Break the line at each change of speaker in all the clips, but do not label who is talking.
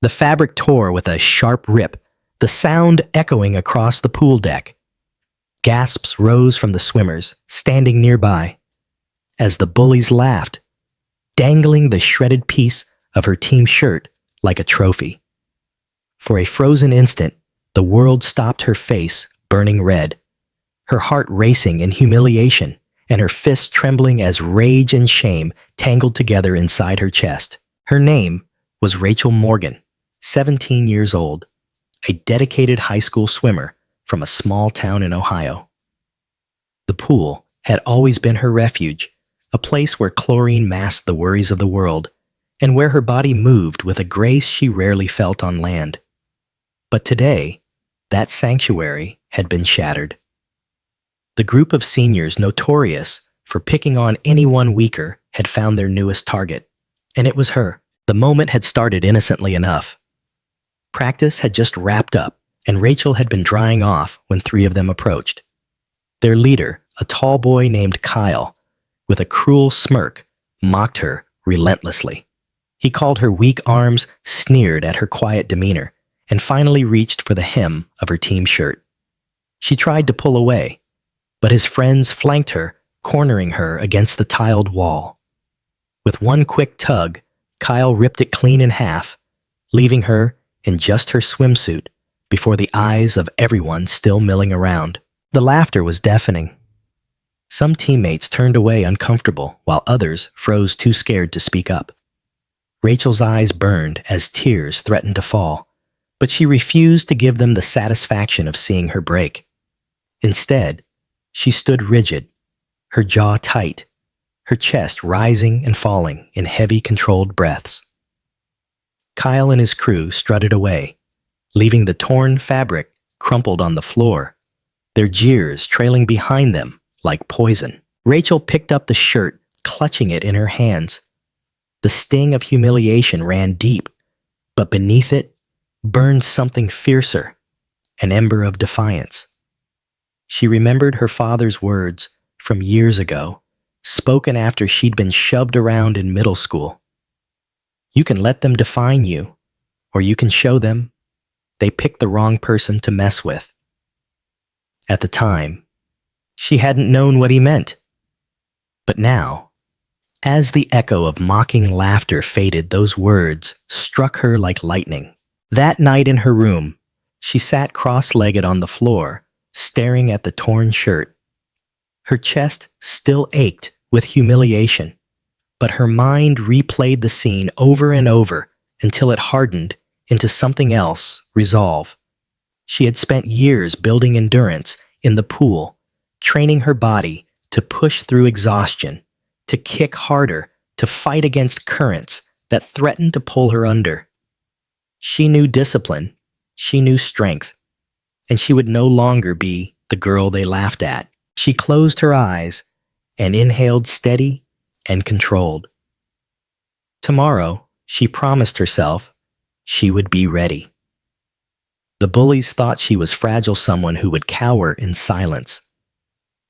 The fabric tore with a sharp rip, the sound echoing across the pool deck. Gasps rose from the swimmers, standing nearby, as the bullies laughed, dangling the shredded piece of her team shirt like a trophy. For a frozen instant, the world stopped, her face burning red, her heart racing in humiliation, and her fists trembling as rage and shame tangled together inside her chest. Her name was Rachel Morgan, 17 years old, a dedicated high school swimmer from a small town in Ohio. The pool had always been her refuge, a place where chlorine masked the worries of the world, and where her body moved with a grace she rarely felt on land. But today, that sanctuary had been shattered. The group of seniors notorious for picking on anyone weaker had found their newest target, and it was her. The moment had started innocently enough. Practice had just wrapped up, and Rachel had been drying off when three of them approached. Their leader, a tall boy named Kyle, with a cruel smirk, mocked her relentlessly. He called her weak arms, sneered at her quiet demeanor, and finally reached for the hem of her team shirt. She tried to pull away, but his friends flanked her, cornering her against the tiled wall. With one quick tug, Kyle ripped it clean in half, leaving her in just her swimsuit before the eyes of everyone still milling around. The laughter was deafening. Some teammates turned away uncomfortable, while others froze too scared to speak up. Rachel's eyes burned as tears threatened to fall, but she refused to give them the satisfaction of seeing her break. Instead, she stood rigid, her jaw tight, her chest rising and falling in heavy, controlled breaths. Kyle and his crew strutted away, leaving the torn fabric crumpled on the floor, their jeers trailing behind them like poison. Rachel picked up the shirt, clutching it in her hands. The sting of humiliation ran deep, but beneath it burned something fiercer, an ember of defiance. She remembered her father's words from years ago, spoken after she'd been shoved around in middle school. You can let them define you, or you can show them they picked the wrong person to mess with. At the time, she hadn't known what he meant. But now, as the echo of mocking laughter faded, those words struck her like lightning. That night in her room, she sat cross-legged on the floor, staring at the torn shirt. Her chest still ached with humiliation, but her mind replayed the scene over and over until it hardened into something else: resolve. She had spent years building endurance in the pool, training her body to push through exhaustion, to kick harder, to fight against currents that threatened to pull her under. She knew discipline, she knew strength, and she would no longer be the girl they laughed at. She closed her eyes and inhaled steady and controlled. Tomorrow, she promised herself, she would be ready. The bullies thought she was fragile, someone who would cower in silence.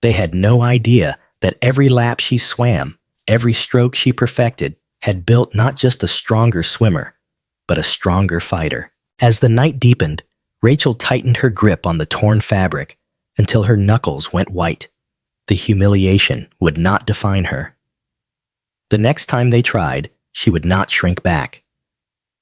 They had no idea that every lap she swam, every stroke she perfected, had built not just a stronger swimmer, but a stronger fighter. As the night deepened, Rachel tightened her grip on the torn fabric until her knuckles went white. The humiliation would not define her. The next time they tried, she would not shrink back.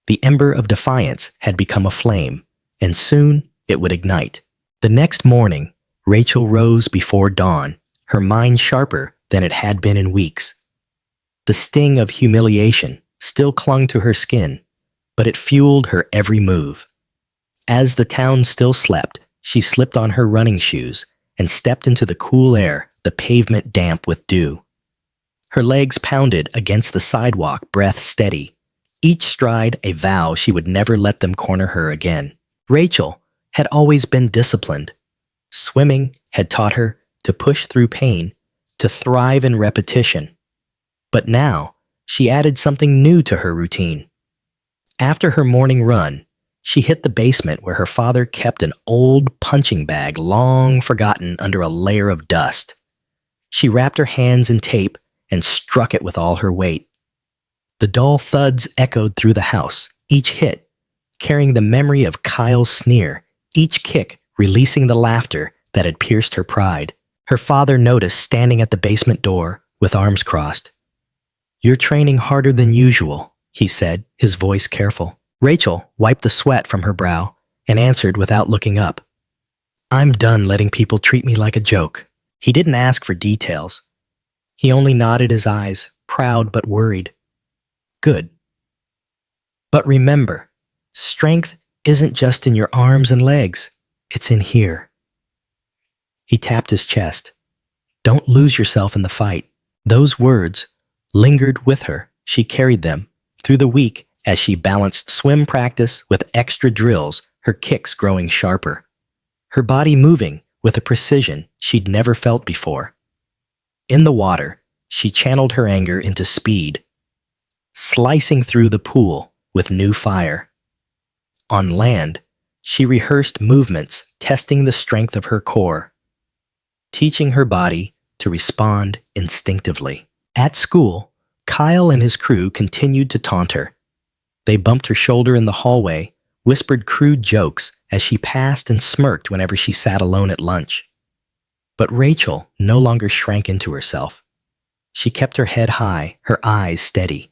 The ember of defiance had become a flame, and soon it would ignite. The next morning, Rachel rose before dawn, her mind sharper than it had been in weeks. The sting of humiliation still clung to her skin, but it fueled her every move. As the town still slept, she slipped on her running shoes and stepped into the cool air, the pavement damp with dew. Her legs pounded against the sidewalk, breath steady, each stride a vow she would never let them corner her again. Rachel had always been disciplined. Swimming had taught her to push through pain, to thrive in repetition. But now, she added something new to her routine. After her morning run, she hit the basement where her father kept an old punching bag long forgotten under a layer of dust. She wrapped her hands in tape and struck it with all her weight. The dull thuds echoed through the house, each hit carrying the memory of Kyle's sneer, each kick releasing the laughter that had pierced her pride. Her father noticed standing at the basement door with arms crossed. "You're training harder than usual," he said, his voice careful. Rachel wiped the sweat from her brow and answered without looking up. "I'm done letting people treat me like a joke." He didn't ask for details. He only nodded his eyes, proud but worried. "Good. But remember, strength isn't just in your arms and legs. It's in here." He tapped his chest. "Don't lose yourself in the fight." Those words lingered with her. She carried them through the week as she balanced swim practice with extra drills, her kicks growing sharper, her body moving with a precision she'd never felt before. In the water, she channeled her anger into speed, slicing through the pool with new fire. On land, she rehearsed movements, testing the strength of her core, teaching her body to respond instinctively. At school, Kyle and his crew continued to taunt her. They bumped her shoulder in the hallway, whispered crude jokes as she passed, and smirked whenever she sat alone at lunch. But Rachel no longer shrank into herself. She kept her head high, her eyes steady.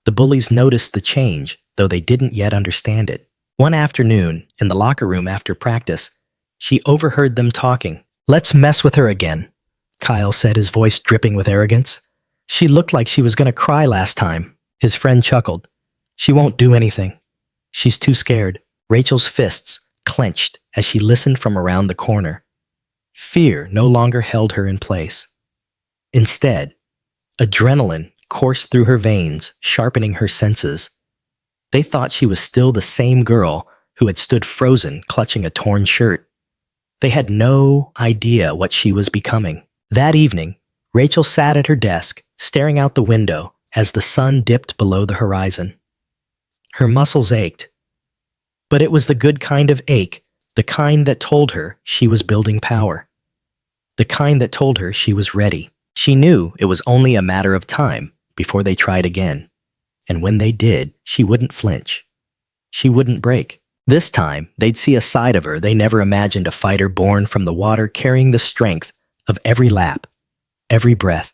The bullies noticed the change, though they didn't yet understand it. One afternoon, in the locker room after practice, she overheard them talking. "Let's mess with her again," Kyle said, his voice dripping with arrogance. "She looked like she was going to cry last time." His friend chuckled. "She won't do anything. She's too scared." Rachel's fists clenched as she listened from around the corner. Fear no longer held her in place. Instead, adrenaline coursed through her veins, sharpening her senses. They thought she was still the same girl who had stood frozen, clutching a torn shirt. They had no idea what she was becoming. That evening, Rachel sat at her desk, staring out the window as the sun dipped below the horizon. Her muscles ached. But it was the good kind of ache, the kind that told her she was building power. The kind that told her she was ready. She knew it was only a matter of time before they tried again. And when they did, she wouldn't flinch. She wouldn't break. This time, they'd see a side of her they never imagined, a fighter born from the water, carrying the strength of every lap, every breath,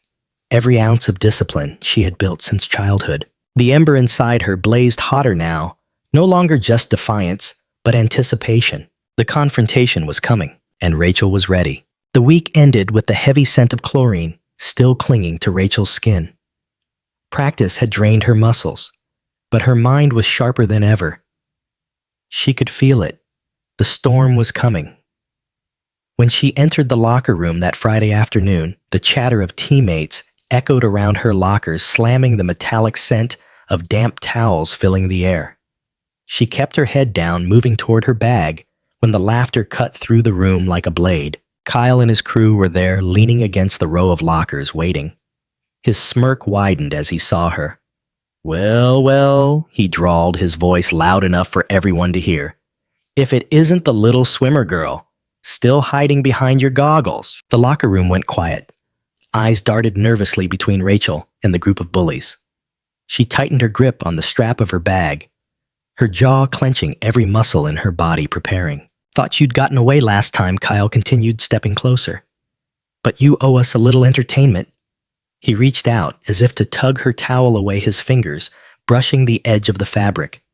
every ounce of discipline she had built since childhood. The ember inside her blazed hotter now, no longer just defiance, but anticipation. The confrontation was coming, and Rachel was ready. The week ended with the heavy scent of chlorine still clinging to Rachel's skin. Practice had drained her muscles, but her mind was sharper than ever. She could feel it. The storm was coming. When she entered the locker room that Friday afternoon, the chatter of teammates echoed around her lockers, slamming the metallic scent of damp towels filling the air. She kept her head down, moving toward her bag, when the laughter cut through the room like a blade. Kyle and his crew were there, leaning against the row of lockers, waiting. His smirk widened as he saw her. "Well, well," he drawled, his voice loud enough for everyone to hear. "If it isn't the little swimmer girl, still hiding behind your goggles." The locker room went quiet. Eyes darted nervously between Rachel and the group of bullies. She tightened her grip on the strap of her bag, her jaw clenching, every muscle in her body preparing. "Thought you'd gotten away last time," Kyle continued, stepping closer. "But you owe us a little entertainment." He reached out as if to tug her towel away, his fingers brushing the edge of the fabric.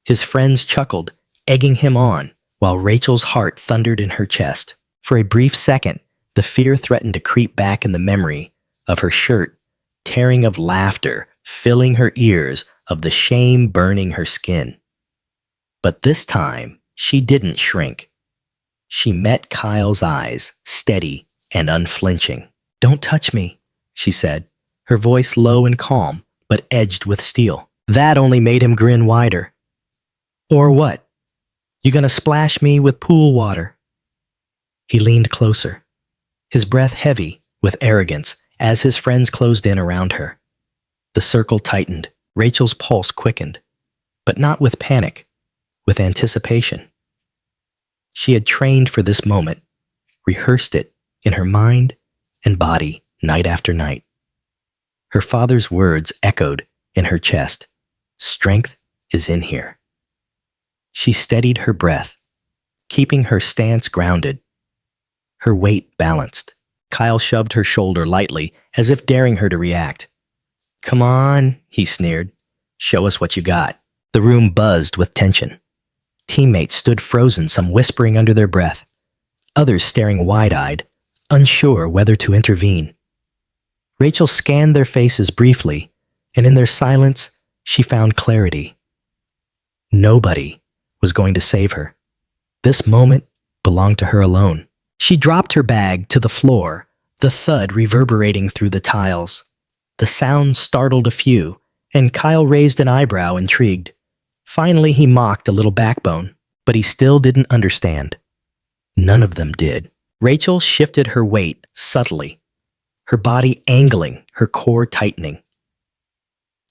His friends chuckled, egging him on, while Rachel's heart thundered in her chest. For a brief second, the fear threatened to creep back in the memory of her shirt, tearing, of laughter filling her ears, of the shame burning her skin. But this time, she didn't shrink. She met Kyle's eyes, steady and unflinching. "Don't touch me," she said, her voice low and calm, but edged with steel. That only made him grin wider. "Or what? You gonna splash me with pool water?" He leaned closer, his breath heavy with arrogance as his friends closed in around her. The circle tightened. Rachel's pulse quickened, but not with panic, with anticipation. She had trained for this moment, rehearsed it in her mind and body night after night. Her father's words echoed in her chest. "Strength is in here." She steadied her breath, keeping her stance grounded, her weight balanced. Kyle shoved her shoulder lightly, as if daring her to react. "Come on," he sneered. "Show us what you got." The room buzzed with tension. Teammates stood frozen, some whispering under their breath, others staring wide-eyed, unsure whether to intervene. Rachel scanned their faces briefly, and in their silence, she found clarity. Nobody was going to save her. This moment belonged to her alone. She dropped her bag to the floor, the thud reverberating through the tiles. The sound startled a few, and Kyle raised an eyebrow, intrigued. Finally, he mocked a little backbone, but he still didn't understand. None of them did. Rachel shifted her weight subtly, her body angling, her core tightening.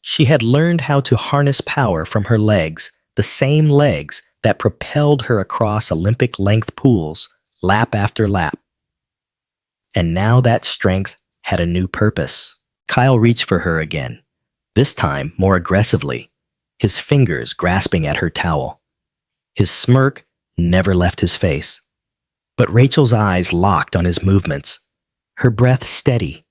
She had learned how to harness power from her legs, the same legs that propelled her across Olympic-length pools, lap after lap. And now that strength had a new purpose. Kyle reached for her again, this time more aggressively, his fingers grasping at her towel. His smirk never left his face. But Rachel's eyes locked on his movements, her breath steady,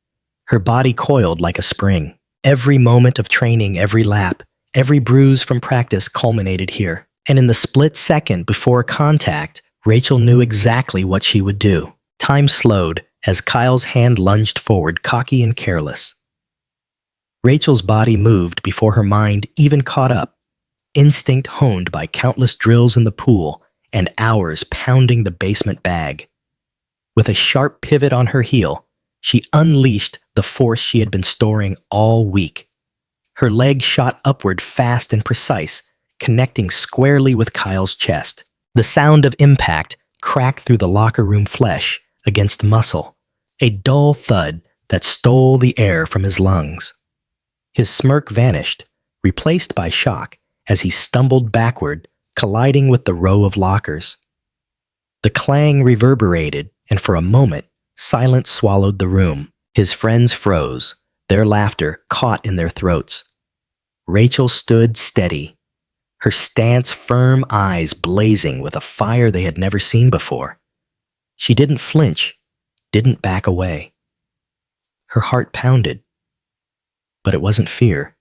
her body coiled like a spring. Every moment of training, every lap, every bruise from practice culminated here. And in the split second before contact, Rachel knew exactly what she would do. Time slowed as Kyle's hand lunged forward, cocky and careless. Rachel's body moved before her mind even caught up, instinct honed by countless drills in the pool and hours pounding the basement bag. With a sharp pivot on her heel, she unleashed the force she had been storing all week. Her leg shot upward fast and precise, connecting squarely with Kyle's chest. The sound of impact cracked through the locker room flesh against muscle, a dull thud that stole the air from his lungs. His smirk vanished, replaced by shock as he stumbled backward, colliding with the row of lockers. The clang reverberated, and for a moment, silence swallowed the room. His friends froze, their laughter caught in their throats. Rachel stood steady, her stance firm, eyes blazing with a fire they had never seen before. She didn't flinch, didn't back away. Her heart pounded. But it wasn't fear,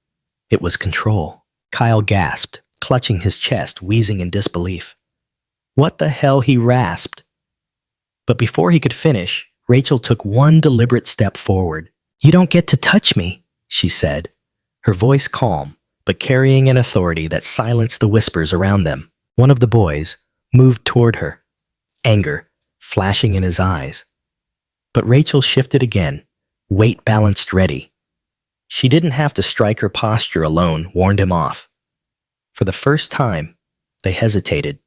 it was control. Kyle gasped, clutching his chest, wheezing in disbelief. What the hell, he rasped. But before he could finish, Rachel took one deliberate step forward. "You don't get to touch me," she said, her voice calm, but carrying an authority that silenced the whispers around them. One of the boys moved toward her, anger flashing in his eyes. But Rachel shifted again, weight balanced ready. She didn't have to strike. Her posture alone warned him off. For the first time, they hesitated.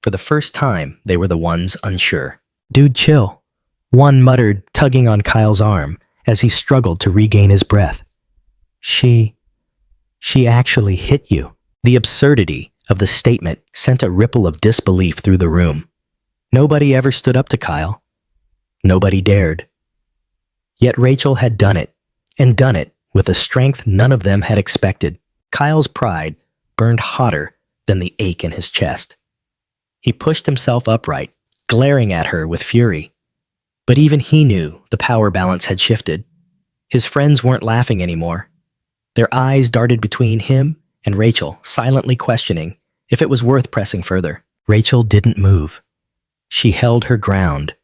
For the first time, they were the ones unsure. "Dude, chill," one muttered, tugging on Kyle's arm as he struggled to regain his breath. She actually hit you." The absurdity of the statement sent a ripple of disbelief through the room. Nobody ever stood up to Kyle. Nobody dared. Yet Rachel had done it, and done it with a strength none of them had expected. Kyle's pride burned hotter than the ache in his chest. He pushed himself upright, glaring at her with fury. But even he knew the power balance had shifted. His friends weren't laughing anymore. Their eyes darted between him and Rachel, silently questioning if it was worth pressing further. Rachel didn't move. She held her ground,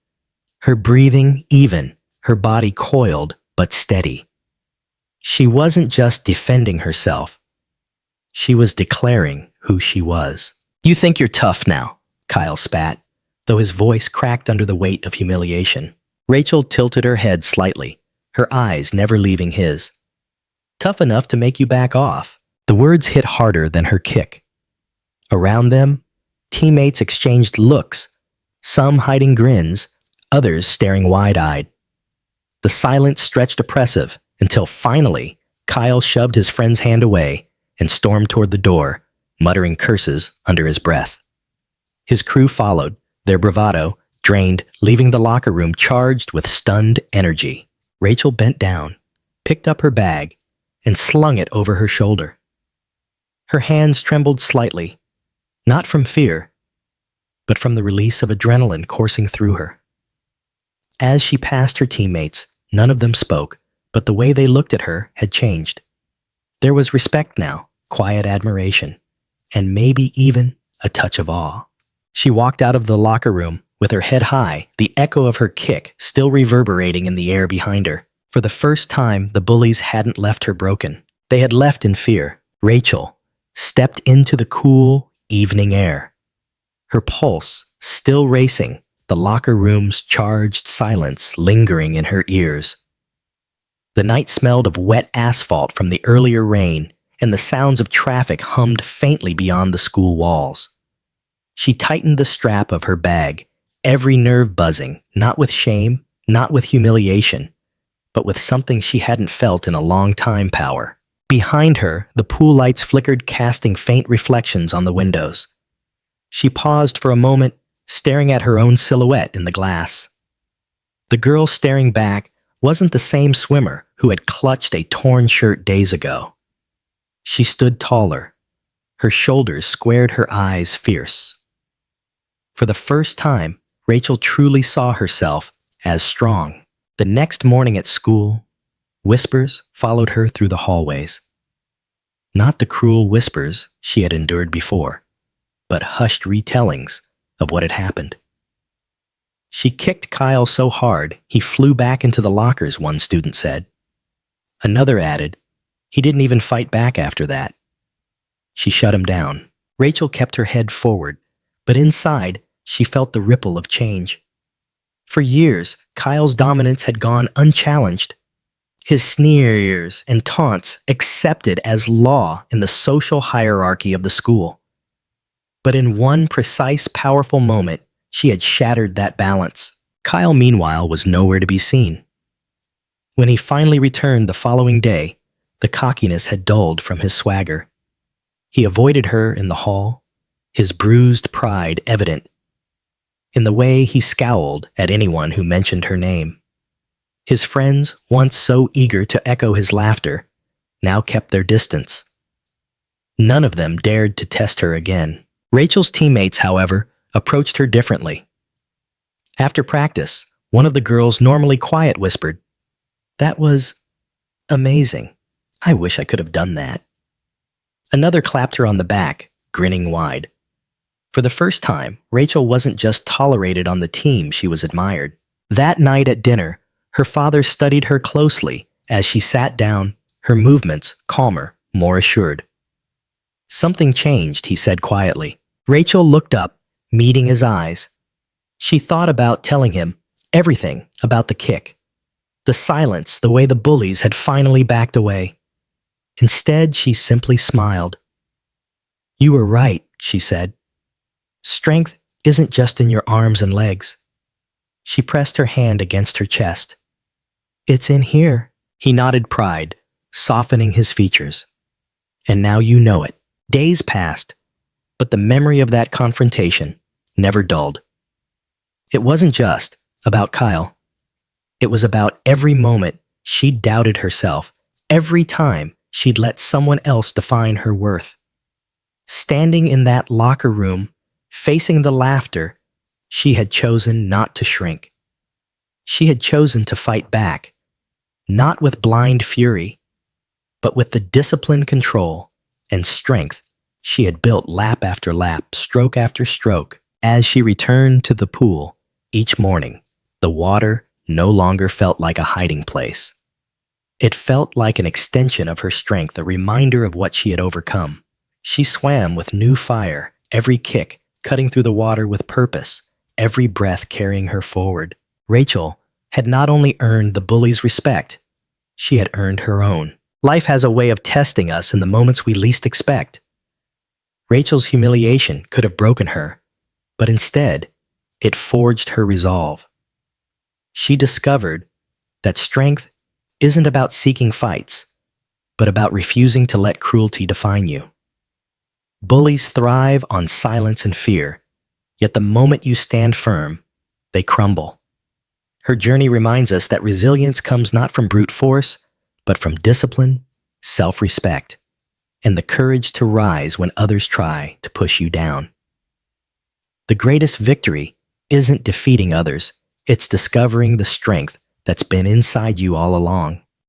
her breathing even, her body coiled but steady. She wasn't just defending herself. She was declaring who she was. "You think you're tough now," Kyle spat, though his voice cracked under the weight of humiliation. Rachel tilted her head slightly, her eyes never leaving his. "Tough enough to make you back off." The words hit harder than her kick. Around them, teammates exchanged looks, some hiding grins, others staring wide-eyed. The silence stretched oppressive until finally Kyle shoved his friend's hand away and stormed toward the door, muttering curses under his breath. His crew followed, their bravado drained, leaving the locker room charged with stunned energy. Rachel bent down, picked up her bag, and slung it over her shoulder. Her hands trembled slightly, Not from fear, but from the release of adrenaline coursing through her. As she passed her teammates, none of them spoke, but the way they looked at her had changed. There was respect now, quiet admiration, and maybe even a touch of awe. She walked out of the locker room with her head high, the echo of her kick still reverberating in the air behind her. For the first time, the bullies hadn't left her broken. They had left in fear. Rachel stepped into the cool, evening air. Her pulse still racing, the locker room's charged silence lingering in her ears. The night smelled of wet asphalt from the earlier rain, and the sounds of traffic hummed faintly beyond the school walls. She tightened the strap of her bag, every nerve buzzing, not with shame, not with humiliation, but with something she hadn't felt in a long time. Power. Behind her, the pool lights flickered, casting faint reflections on the windows. She paused for a moment, staring at her own silhouette in the glass. The girl staring back wasn't the same swimmer who had clutched a torn shirt days ago. She stood taller, her shoulders squared, her eyes fierce. For the first time, Rachel truly saw herself as strong. The next morning at school, whispers followed her through the hallways. Not the cruel whispers she had endured before, but hushed retellings of what had happened. She kicked Kyle so hard he flew back into the lockers, one student said. Another added, he didn't even fight back after that. She shut him down. Rachel kept her head forward, but inside she felt the ripple of change. For years, Kyle's dominance had gone unchallenged. His sneers and taunts accepted as law in the social hierarchy of the school. But in one precise, powerful moment, she had shattered that balance. Kyle, meanwhile, was nowhere to be seen. When he finally returned the following day, the cockiness had dulled from his swagger. He avoided her in the hall, his bruised pride evident in the way he scowled at anyone who mentioned her name. His friends, once so eager to echo his laughter, now kept their distance. None of them dared to test her again. Rachel's teammates, however, approached her differently. After practice, one of the girls, normally quiet, whispered, "That was amazing. I wish I could have done that." Another clapped her on the back, grinning wide. For the first time, Rachel wasn't just tolerated on the team, she was admired. That night at dinner, her father studied her closely as she sat down, her movements calmer, more assured. "Something changed," he said quietly. Rachel looked up, meeting his eyes. She thought about telling him everything about the kick, the silence, the way the bullies had finally backed away. Instead, she simply smiled. "You were right," she said. "Strength isn't just in your arms and legs." She pressed her hand against her chest. "It's in here." He nodded, pride softening his features. "And now you know it." Days passed, but the memory of that confrontation never dulled. It wasn't just about Kyle. It was about every moment she'd doubted herself, every time she'd let someone else define her worth. Standing in that locker room, facing the laughter, she had chosen not to shrink. She had chosen to fight back, not with blind fury, but with the disciplined control and strength she had built lap after lap, stroke after stroke. As she returned to the pool each morning, the water no longer felt like a hiding place. It felt like an extension of her strength, a reminder of what she had overcome. She swam with new fire, every kick cutting through the water with purpose, every breath carrying her forward. Rachel had not only earned the bullies' respect, she had earned her own. Life has a way of testing us in the moments we least expect. Rachel's humiliation could have broken her, but instead, it forged her resolve. She discovered that strength isn't about seeking fights, but about refusing to let cruelty define you. Bullies thrive on silence and fear, yet the moment you stand firm, they crumble. Her journey reminds us that resilience comes not from brute force, but from discipline, self-respect, and the courage to rise when others try to push you down. The greatest victory isn't defeating others, it's discovering the strength that's been inside you all along.